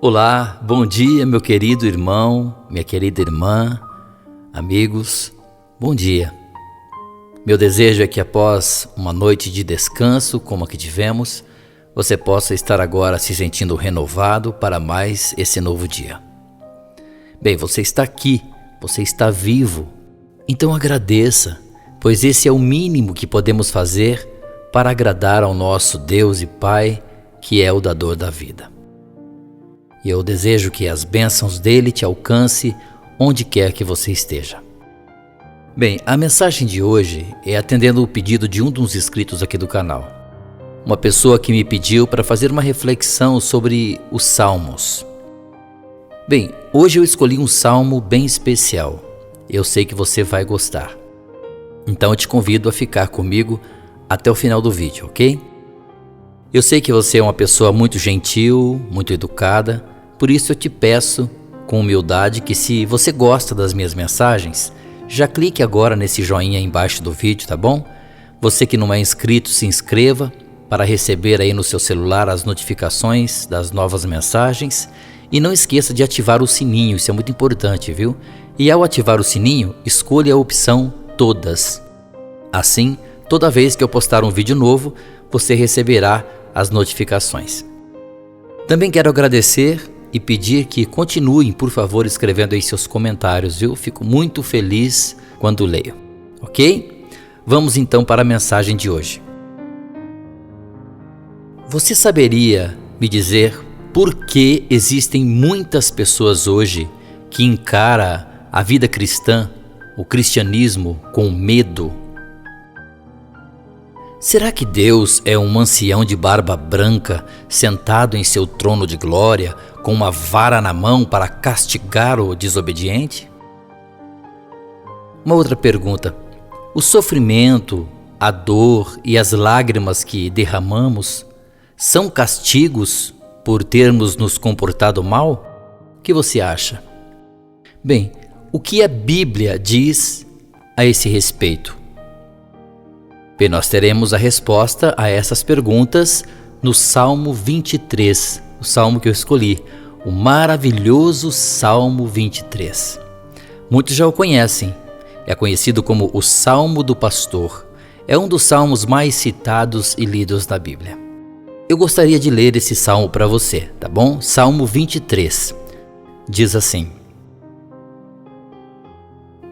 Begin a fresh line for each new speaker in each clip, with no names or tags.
Olá, bom dia, meu querido irmão, minha querida irmã, amigos, bom dia. Meu desejo é que após uma noite de descanso, como a que tivemos, você possa estar agora se sentindo renovado para mais esse novo dia. Bem, você está aqui, você está vivo, então agradeça, pois esse é o mínimo que podemos fazer para agradar ao nosso Deus e Pai, que é o dador da vida. E eu desejo que as bênçãos dele te alcance onde quer que você esteja. Bem, a mensagem de hoje é atendendo o pedido de um dos inscritos aqui do canal. Uma pessoa que me pediu para fazer uma reflexão sobre os Salmos. Bem, hoje eu escolhi um salmo bem especial. Eu sei que você vai gostar. Então eu te convido a ficar comigo até o final do vídeo, ok? Eu sei que você é uma pessoa muito gentil, muito educada, por isso eu te peço, com humildade, que se você gosta das minhas mensagens, já clique agora nesse joinha embaixo do vídeo, tá bom? Você que não é inscrito, se inscreva para receber aí no seu celular as notificações das novas mensagens e não esqueça de ativar o sininho, isso é muito importante, viu? E ao ativar o sininho, escolha a opção Todas. Assim, toda vez que eu postar um vídeo novo, você receberá as notificações. Também quero agradecer e pedir que continuem, por favor, escrevendo aí seus comentários, viu? Fico muito feliz quando leio, ok? Vamos então para a mensagem de hoje. Você saberia me dizer por que existem muitas pessoas hoje que encaram a vida cristã, o cristianismo, com medo? Será que Deus é um ancião de barba branca, sentado em seu trono de glória, com uma vara na mão para castigar o desobediente? Uma outra pergunta: o sofrimento, a dor e as lágrimas que derramamos são castigos por termos nos comportado mal? O que você acha? Bem, o que a Bíblia diz a esse respeito? Bem, nós teremos a resposta a essas perguntas no Salmo 23, o salmo que eu escolhi, o maravilhoso Salmo 23. Muitos já o conhecem, é conhecido como o Salmo do Pastor, é um dos salmos mais citados e lidos na Bíblia. Eu gostaria de ler esse salmo para você, tá bom? Salmo 23, diz assim: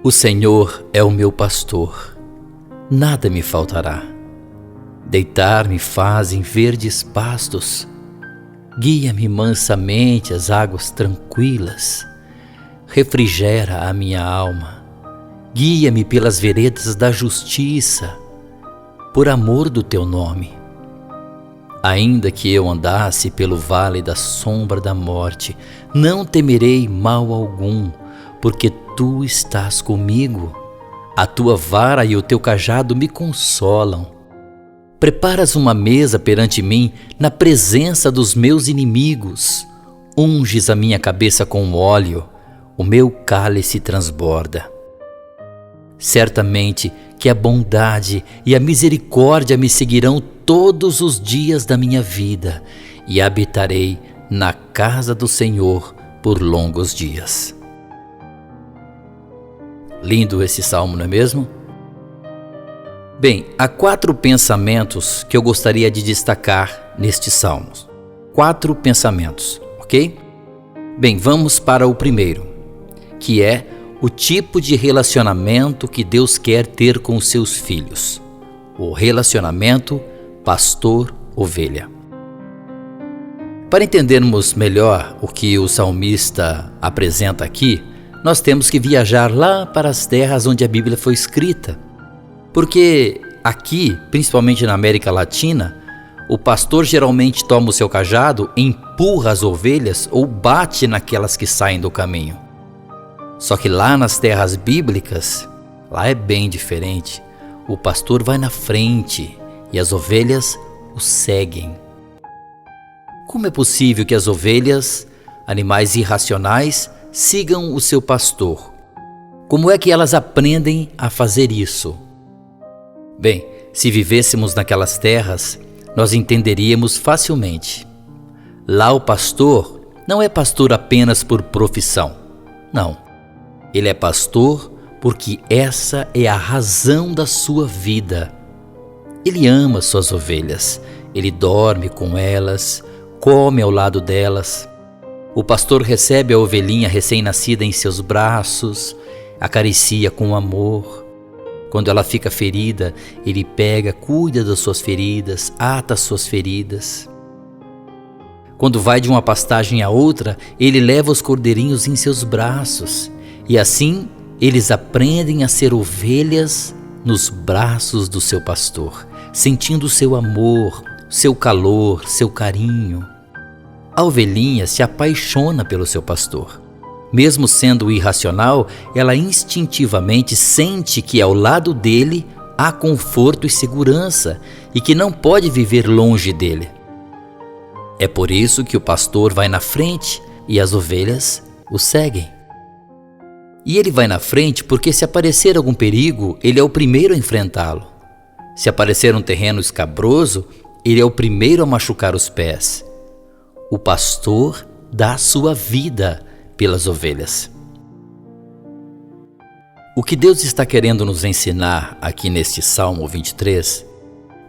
O Senhor é o meu pastor, nada me faltará. Deitar-me faz em verdes pastos, guia-me mansamente às águas tranquilas, refrigera a minha alma, guia-me pelas veredas da justiça, por amor do teu nome. Ainda que eu andasse pelo vale da sombra da morte, não temerei mal algum, porque tu estás comigo. A tua vara e o teu cajado me consolam. Preparas uma mesa perante mim na presença dos meus inimigos. Unges a minha cabeça com óleo, o meu cálice transborda. Certamente que a bondade e a misericórdia me seguirão todos os dias da minha vida, e habitarei na casa do Senhor por longos dias. Lindo esse salmo, não é mesmo? Bem, há 4 pensamentos que eu gostaria de destacar nestes salmos. 4 pensamentos, ok? Bem, vamos para o primeiro, que é o tipo de relacionamento que Deus quer ter com os seus filhos. O relacionamento pastor-ovelha. Para entendermos melhor o que o salmista apresenta aqui, nós temos que viajar lá para as terras onde a Bíblia foi escrita. Porque aqui, principalmente na América Latina, o pastor geralmente toma o seu cajado, empurra as ovelhas ou bate naquelas que saem do caminho. Só que lá nas terras bíblicas, lá é bem diferente. O pastor vai na frente e as ovelhas o seguem. Como é possível que as ovelhas, animais irracionais, sigam o seu pastor? Como é que elas aprendem a fazer isso? Bem, se vivêssemos naquelas terras, nós entenderíamos facilmente. Lá o pastor não é pastor apenas por profissão. Não. Ele é pastor porque essa é a razão da sua vida. Ele ama suas ovelhas. Ele dorme com elas, come ao lado delas. O pastor recebe a ovelhinha recém-nascida em seus braços, acaricia com amor. Quando ela fica ferida, ele pega, cuida das suas feridas, ata as suas feridas. Quando vai de uma pastagem a outra, ele leva os cordeirinhos em seus braços. E assim, eles aprendem a ser ovelhas nos braços do seu pastor, sentindo seu amor, seu calor, seu carinho. A ovelhinha se apaixona pelo seu pastor. Mesmo sendo irracional, ela instintivamente sente que ao lado dele há conforto e segurança e que não pode viver longe dele. É por isso que o pastor vai na frente e as ovelhas o seguem. E ele vai na frente porque se aparecer algum perigo, ele é o primeiro a enfrentá-lo. Se aparecer um terreno escabroso, ele é o primeiro a machucar os pés. O pastor dá a sua vida pelas ovelhas. O que Deus está querendo nos ensinar aqui neste Salmo 23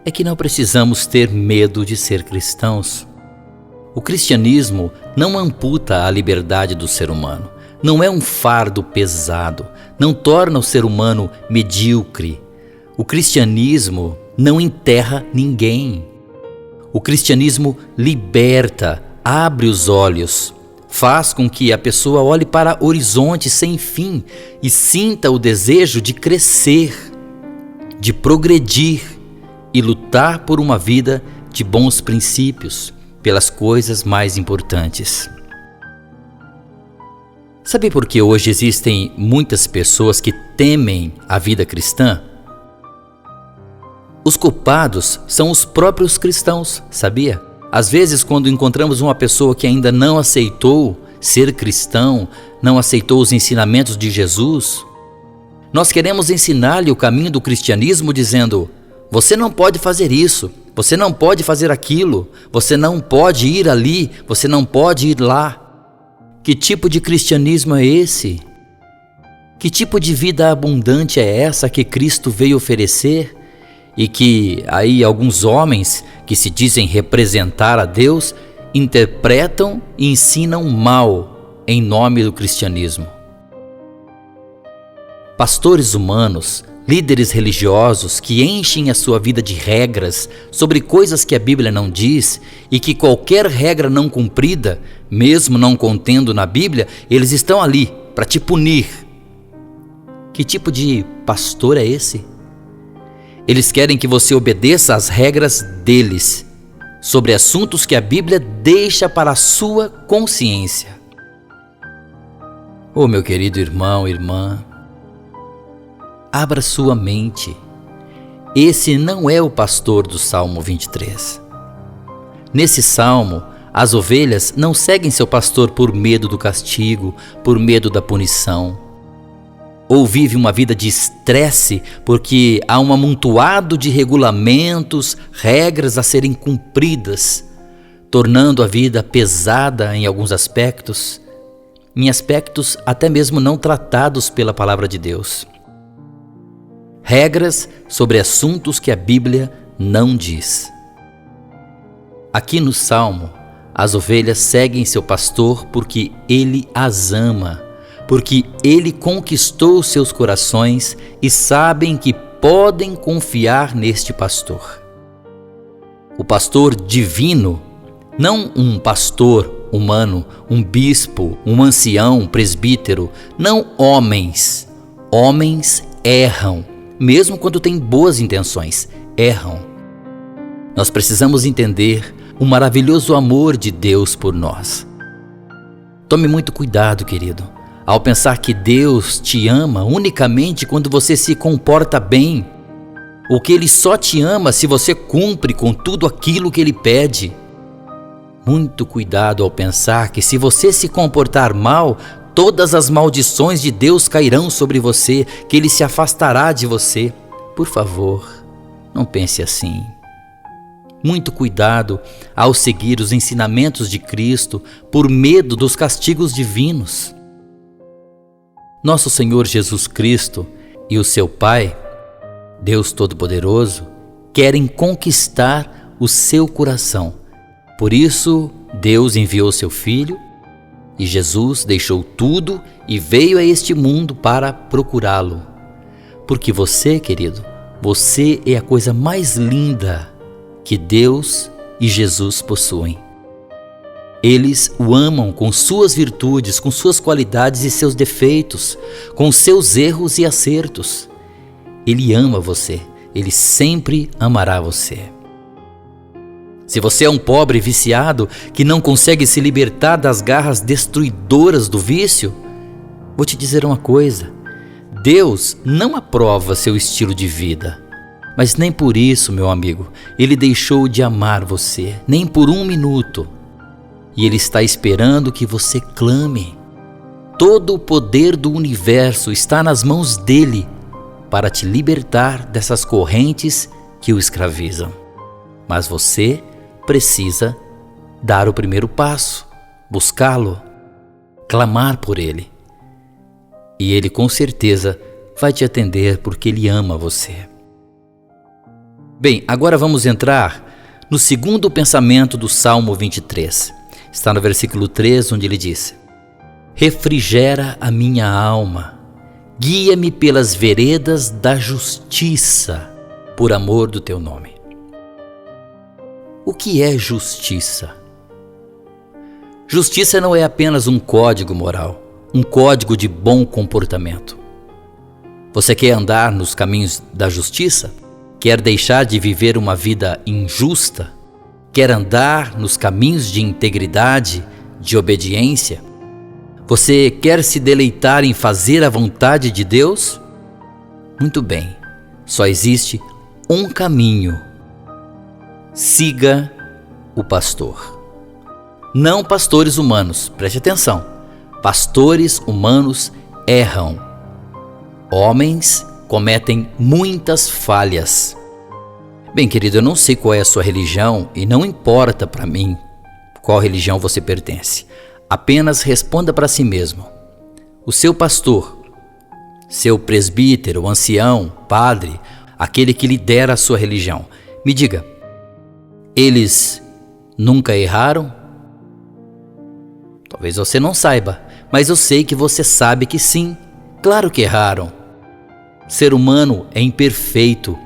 é que não precisamos ter medo de ser cristãos. O cristianismo não amputa a liberdade do ser humano, não é um fardo pesado, não torna o ser humano medíocre. O cristianismo não enterra ninguém. O cristianismo liberta, abre os olhos, faz com que a pessoa olhe para horizontes sem fim e sinta o desejo de crescer, de progredir e lutar por uma vida de bons princípios, pelas coisas mais importantes. Sabe por que hoje existem muitas pessoas que temem a vida cristã? Os culpados são os próprios cristãos, sabia? Às vezes, quando encontramos uma pessoa que ainda não aceitou ser cristão, não aceitou os ensinamentos de Jesus, nós queremos ensinar-lhe o caminho do cristianismo dizendo: você não pode fazer isso, você não pode fazer aquilo, você não pode ir ali, você não pode ir lá. Que tipo de cristianismo é esse? Que tipo de vida abundante é essa que Cristo veio oferecer? E que aí alguns homens que se dizem representar a Deus interpretam e ensinam mal em nome do cristianismo. Pastores humanos, líderes religiosos que enchem a sua vida de regras sobre coisas que a Bíblia não diz e que qualquer regra não cumprida, mesmo não contendo na Bíblia, eles estão ali para te punir. Que tipo de pastor é esse? Eles querem que você obedeça às regras deles, sobre assuntos que a Bíblia deixa para a sua consciência. Oh, meu querido irmão, irmã, abra sua mente. Esse não é o pastor do Salmo 23. Nesse salmo, as ovelhas não seguem seu pastor por medo do castigo, por medo da punição. Ou vive uma vida de estresse porque há um amontoado de regulamentos, regras a serem cumpridas, tornando a vida pesada em alguns aspectos, em aspectos até mesmo não tratados pela palavra de Deus. Regras sobre assuntos que a Bíblia não diz. Aqui no Salmo, as ovelhas seguem seu pastor porque ele as ama, porque ele conquistou seus corações e sabem que podem confiar neste pastor. O pastor divino, não um pastor humano, um bispo, um ancião, um presbítero, não homens. Homens erram, mesmo quando têm boas intenções, erram. Nós precisamos entender o maravilhoso amor de Deus por nós. Tome muito cuidado, querido, ao pensar que Deus te ama unicamente quando você se comporta bem, ou que Ele só te ama se você cumpre com tudo aquilo que Ele pede. Muito cuidado ao pensar que se você se comportar mal, todas as maldições de Deus cairão sobre você, que Ele se afastará de você. Por favor, não pense assim. muito cuidado ao seguir os ensinamentos de Cristo por medo dos castigos divinos. Nosso Senhor Jesus Cristo e o seu Pai, Deus Todo-Poderoso, querem conquistar o seu coração. Por isso, Deus enviou seu Filho e Jesus deixou tudo e veio a este mundo para procurá-lo. Porque você, querido, você é a coisa mais linda que Deus e Jesus possuem. Eles o amam com suas virtudes, com suas qualidades e seus defeitos, com seus erros e acertos. Ele ama você, ele sempre amará você. Se você é um pobre viciado que não consegue se libertar das garras destruidoras do vício, vou te dizer uma coisa: Deus não aprova seu estilo de vida. Mas nem por isso, meu amigo, Ele deixou de amar você, nem por um minuto. E Ele está esperando que você clame. Todo o poder do universo está nas mãos dEle para te libertar dessas correntes que o escravizam. Mas você precisa dar o primeiro passo, buscá-lo, clamar por Ele. E Ele com certeza vai te atender porque Ele ama você. Bem, agora vamos entrar no segundo pensamento do Salmo 23. Está no versículo 3, onde ele diz: refrigera a minha alma, guia-me pelas veredas da justiça, por amor do teu nome. O que é justiça? Justiça não é apenas um código moral, um código de bom comportamento. Você quer andar nos caminhos da justiça? Quer deixar de viver uma vida injusta? Quer andar nos caminhos de integridade, de obediência? Você quer se deleitar em fazer a vontade de Deus? Muito bem, só existe um caminho. Siga o pastor. Não pastores humanos, preste atenção. Pastores humanos erram. Homens cometem muitas falhas. Bem, querido, eu não sei qual é a sua religião e não importa para mim qual religião você pertence. Apenas responda para si mesmo. O seu pastor, seu presbítero, ancião, padre, aquele que lidera a sua religião, me diga, eles nunca erraram? Talvez você não saiba, mas eu sei que você sabe que sim, claro que erraram. Ser humano é imperfeito,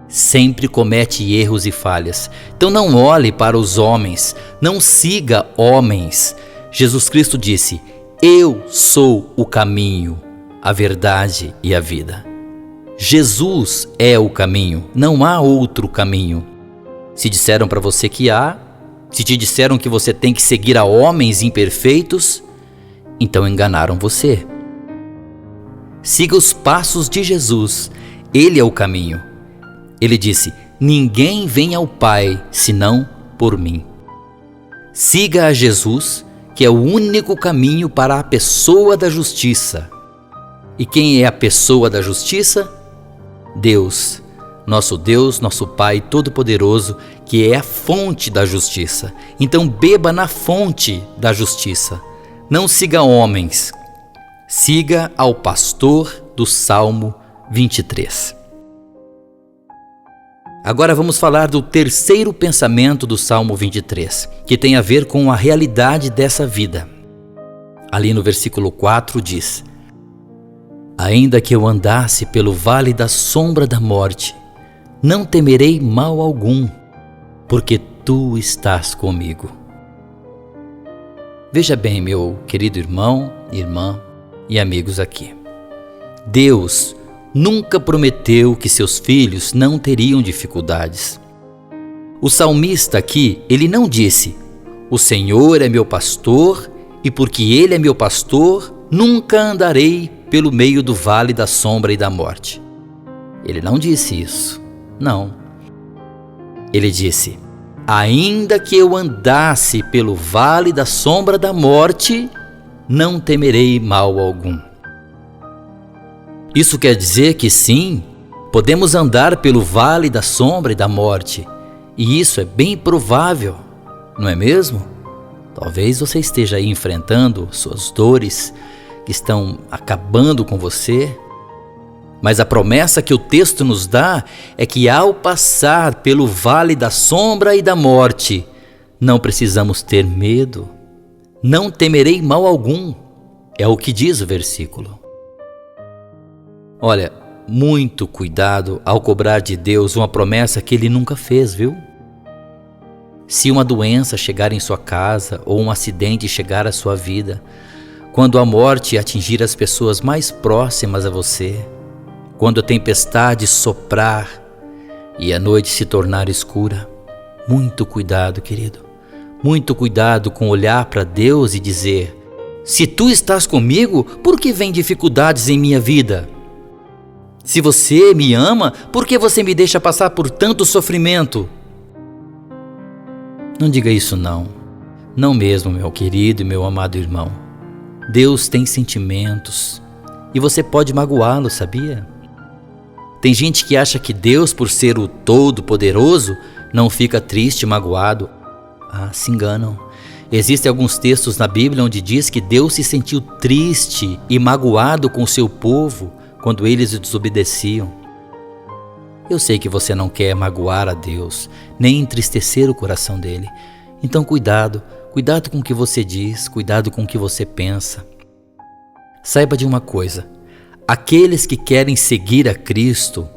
sempre comete erros e falhas. Então não olhe para os homens, não siga homens. Jesus Cristo disse: eu sou o caminho, a verdade e a vida. Jesus é o caminho, não há outro caminho. Se disseram para você que há, se te disseram que você tem que seguir a homens imperfeitos, então enganaram você. Siga os passos de Jesus, Ele é o caminho. Ele disse: ninguém vem ao Pai senão por mim. Siga a Jesus, que é o único caminho para a pessoa da justiça. E quem é a pessoa da justiça? Deus, nosso Pai Todo-Poderoso, que é a fonte da justiça. Então beba na fonte da justiça. Não siga homens, siga ao pastor do Salmo 23. Agora vamos falar do terceiro pensamento do Salmo 23, que tem a ver com a realidade dessa vida. Ali no versículo 4 diz: ainda que eu andasse pelo vale da sombra da morte, não temerei mal algum, porque tu estás comigo. Veja bem, meu querido irmão, irmã e amigos aqui. Deus nunca prometeu que seus filhos não teriam dificuldades. O salmista aqui, ele não disse: o Senhor é meu pastor e porque Ele é meu pastor, nunca andarei pelo meio do vale da sombra e da morte. Ele não disse isso, não. Ele disse: ainda que eu andasse pelo vale da sombra da morte, não temerei mal algum. Isso quer dizer que sim, podemos andar pelo vale da sombra e da morte, E isso é bem provável, não é mesmo? Talvez você esteja aí enfrentando suas dores que estão acabando com você. Mas a promessa que o texto nos dá é que ao passar pelo vale da sombra e da morte, não precisamos ter medo. Não temerei mal algum, é o que diz o versículo. Olha, muito cuidado ao cobrar de Deus uma promessa que Ele nunca fez, viu? Se uma doença chegar em sua casa ou um acidente chegar à sua vida, quando a morte atingir as pessoas mais próximas a você, quando a tempestade soprar e a noite se tornar escura, muito cuidado, querido. Muito cuidado com olhar para Deus e dizer: se tu estás comigo, por que vem dificuldades em minha vida? Se você me ama, por que você me deixa passar por tanto sofrimento? Não diga isso não. Não mesmo, meu querido e meu amado irmão. Deus tem sentimentos e você pode magoá-lo, sabia? Tem gente que acha que Deus, por ser o Todo-Poderoso, não fica triste e magoado. Ah, se enganam. Existem alguns textos na Bíblia onde diz que Deus se sentiu triste e magoado com o seu povo quando eles o desobedeciam. Eu sei que você não quer magoar a Deus, nem entristecer o coração dele. Então cuidado com o que você diz, cuidado com o que você pensa. Saiba de uma coisa: aqueles que querem seguir a Cristo,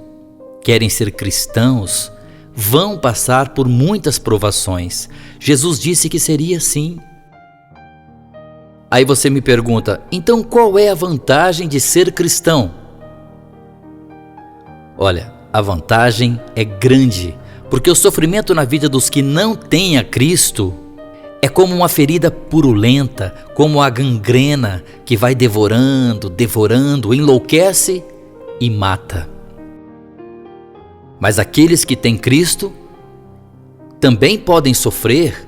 querem ser cristãos, vão passar por muitas provações. Jesus disse que seria assim. Aí você me pergunta: então qual é a vantagem de ser cristão? Olha, a vantagem é grande, porque o sofrimento na vida dos que não têm a Cristo é como uma ferida purulenta, como a gangrena que vai devorando, enlouquece e mata. Mas aqueles que têm Cristo também podem sofrer,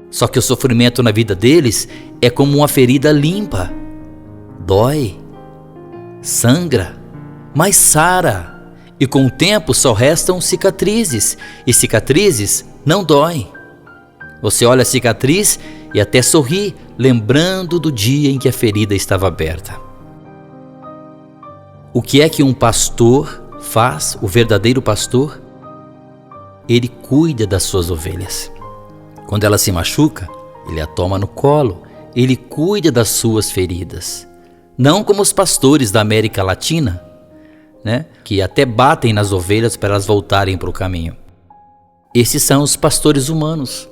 só que o sofrimento na vida deles é como uma ferida limpa. Dói, sangra, mas sara. E com o tempo só restam cicatrizes, e cicatrizes não doem. Você olha a cicatriz e até sorri, lembrando do dia em que a ferida estava aberta. O que é que um pastor faz, o verdadeiro pastor? Ele cuida das suas ovelhas. Quando ela se machuca, ele a toma no colo, ele cuida das suas feridas. Não como os pastores da América Latina, que até batem nas ovelhas para elas voltarem para o caminho. Esses são os pastores humanos,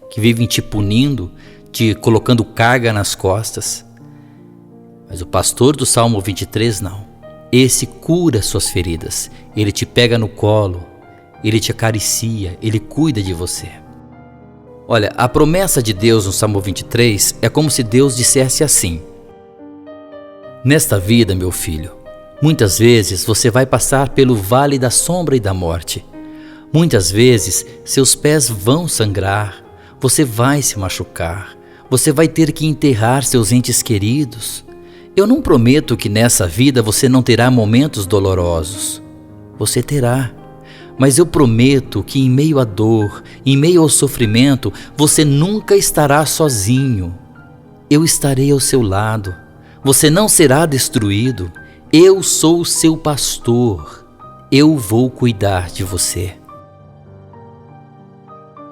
que vivem te punindo, te colocando carga nas costas. Mas o pastor do Salmo 23 não. Esse cura suas feridas, ele te pega no colo, ele te acaricia, ele cuida de você. Olha, a promessa de Deus no Salmo 23 é como se Deus dissesse assim: nesta vida, meu filho, muitas vezes você vai passar pelo vale da sombra e da morte. Muitas vezes seus pés vão sangrar, você vai se machucar, você vai ter que enterrar seus entes queridos. Eu não prometo que nessa vida você não terá momentos dolorosos. Você terá. Mas eu prometo que em meio à dor, em meio ao sofrimento, você nunca estará sozinho. Eu estarei ao seu lado. Você não será destruído. Eu sou o seu pastor. Eu vou cuidar de você.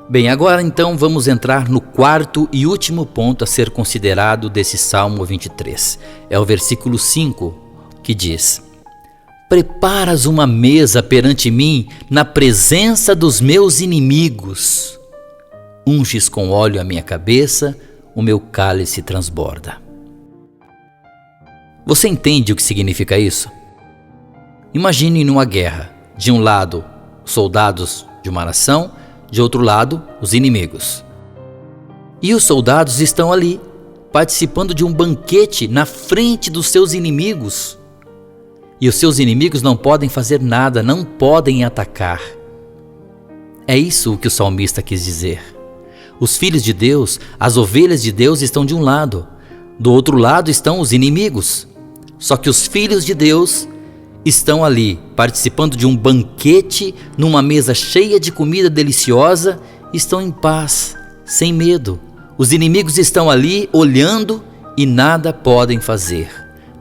Bem, agora então vamos entrar no quarto e último ponto a ser considerado desse Salmo 23. É o versículo 5, que diz: preparas uma mesa perante mim na presença dos meus inimigos. Unges com óleo a minha cabeça, o meu cálice transborda. Você entende o que significa isso? Imagine numa guerra, de um lado, soldados de uma nação, de outro lado, os inimigos. E os soldados estão ali, participando de um banquete na frente dos seus inimigos. E os seus inimigos não podem fazer nada, não podem atacar. É isso que o salmista quis dizer. Os filhos de Deus, as ovelhas de Deus estão de um lado, do outro lado estão os inimigos. Só que os filhos de Deus, estão ali participando de um banquete numa mesa cheia de comida deliciosa, estão em paz, sem medo. Os inimigos estão ali olhando e nada podem fazer.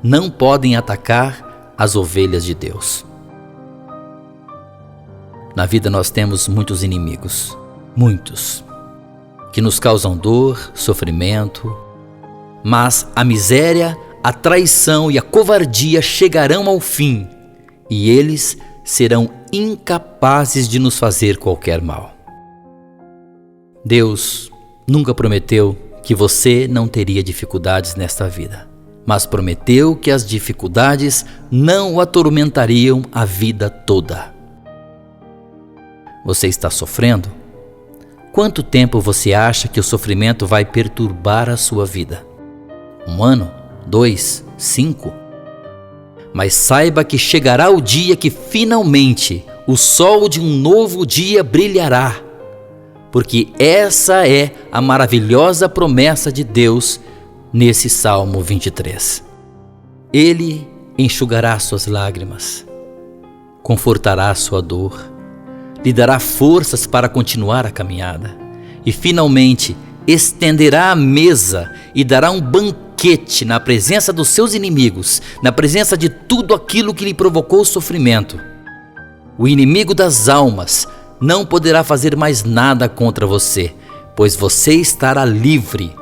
Não podem atacar as ovelhas de Deus. Na vida nós temos muitos inimigos, muitos, que nos causam dor, sofrimento, mas a miséria, a traição e a covardia chegarão ao fim e eles serão incapazes de nos fazer qualquer mal. Deus nunca prometeu que você não teria dificuldades nesta vida, mas prometeu que as dificuldades não o atormentariam a vida toda. Você está sofrendo? Quanto tempo você acha que o sofrimento vai perturbar a sua vida? 1 ano? 2? 5? Mas saiba que chegará o dia que finalmente o sol de um novo dia brilhará, porque essa é a maravilhosa promessa de Deus nesse Salmo 23. Ele enxugará suas lágrimas, confortará sua dor, lhe dará forças para continuar a caminhada e finalmente estenderá a mesa e dará um banquete na presença dos seus inimigos, na presença de tudo aquilo que lhe provocou sofrimento. O inimigo das almas não poderá fazer mais nada contra você, pois você estará livre.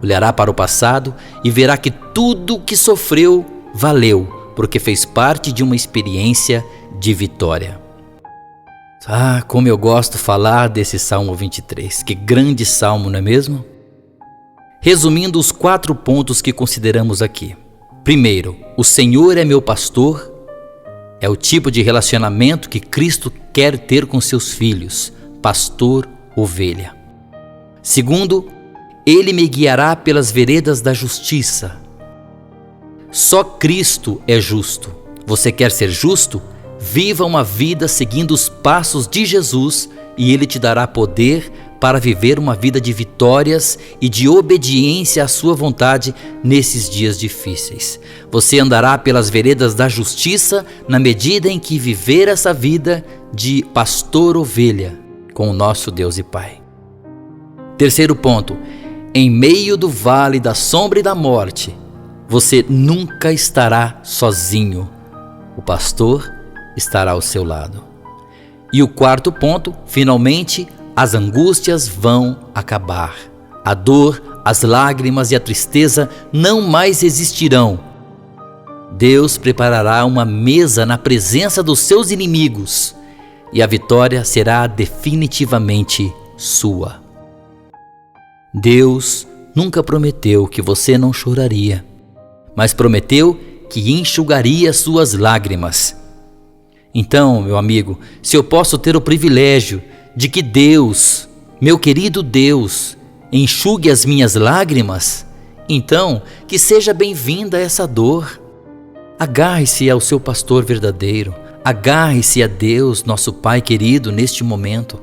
Olhará para o passado e verá que tudo o que sofreu valeu, porque fez parte de uma experiência de vitória. Ah, como eu gosto de falar desse Salmo 23. Que grande salmo, não é mesmo? Resumindo os 4 pontos que consideramos aqui. Primeiro, o Senhor é meu pastor. É o tipo de relacionamento que Cristo quer ter com seus filhos, pastor-ovelha. Segundo, Ele me guiará pelas veredas da justiça. Só Cristo é justo. Você quer ser justo? Viva uma vida seguindo os passos de Jesus e Ele te dará poder para viver uma vida de vitórias e de obediência à sua vontade nesses dias difíceis. Você andará pelas veredas da justiça na medida em que viver essa vida de pastor-ovelha com o nosso Deus e Pai. Terceiro ponto, em meio do vale da sombra e da morte, você nunca estará sozinho. O pastor estará ao seu lado. E o quarto ponto, finalmente, as angústias vão acabar. A dor, as lágrimas e a tristeza não mais existirão. Deus preparará uma mesa na presença dos seus inimigos e a vitória será definitivamente sua. Deus nunca prometeu que você não choraria, mas prometeu que enxugaria suas lágrimas. Então, meu amigo, se eu posso ter o privilégio de que Deus, meu querido Deus, enxugue as minhas lágrimas, então que seja bem-vinda essa dor. Agarre-se ao seu pastor verdadeiro, agarre-se a Deus, nosso Pai querido, neste momento.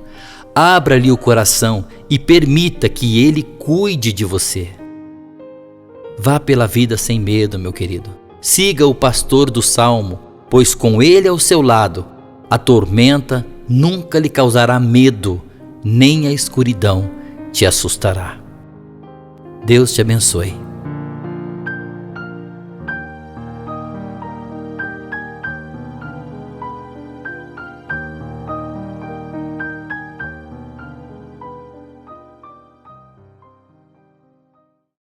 Abra-lhe o coração e permita que Ele cuide de você. Vá pela vida sem medo, meu querido. Siga o pastor do Salmo, pois com ele ao seu lado, a tormenta nunca lhe causará medo, nem a escuridão te assustará. Deus te abençoe.